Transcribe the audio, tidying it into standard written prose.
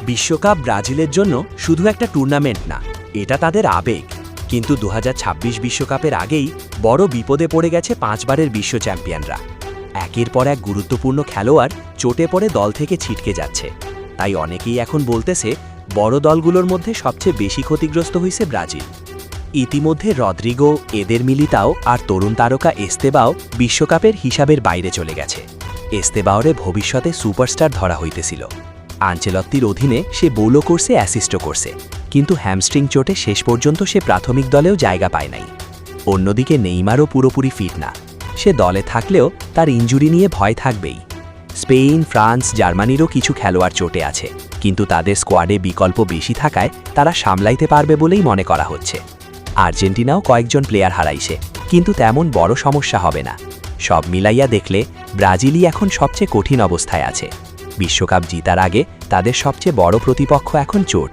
বিশ্বকাপ ব্রাজিলের জন্য শুধু একটা টুর্নামেন্ট না, এটা তাদের আবেগ। কিন্তু 2026 বিশ্বকাপের আগেই বড় বিপদে পড়ে গেছে 5 বারের বিশ্ব চ্যাম্পিয়নরা। একের পর এক গুরুত্বপূর্ণ খেলোয়াড় চোটে পড়ে দল থেকে ছিটকে যাচ্ছে। তাই অনেকেই এখন বলতেছে বড় দলগুলোর মধ্যে সবচেয়ে বেশি ক্ষতিগ্রস্ত হয়েছে ব্রাজিল। ইতিমধ্যে রদ্রিগো, এদের মিলিতাও আর তরুণ তারকা এস্তেবাও বিশ্বকাপের হিসাবের বাইরে চলে গেছে। এস্তেবাওরে ভবিষ্যতে সুপারস্টার ধরা হইতেছিল। আনচেলত্তির অধীনে সে বোলও করছে, অ্যাসিস্টও করছে, কিন্তু হ্যামস্ট্রিং চোটে শেষ পর্যন্ত সে প্রাথমিক দলেও জায়গা পায় নাই। অন্যদিকে নেইমারও পুরোপুরি ফিট না। সে দলে থাকলেও তার ইনজুরি নিয়ে ভয় থাকবেই। স্পেন, ফ্রান্স, জার্মানিরও কিছু খেলোয়াড় চোটে আছে, কিন্তু তাদের স্কোয়াডে বিকল্প বেশি থাকায় তারা সামলাইতে পারবে বলেই মনে করা হচ্ছে। আর্জেন্টিনাও কয়েকজন প্লেয়ার হারাইছে, কিন্তু তেমন বড় সমস্যা হবে না। সব মিলাইয়া দেখলে ব্রাজিলই এখন সবচেয়ে কঠিন অবস্থায় আছে। বিশ্বকাপ জিতার আগে তাদের সবচেয়ে বড় প্রতিপক্ষ এখন চোট।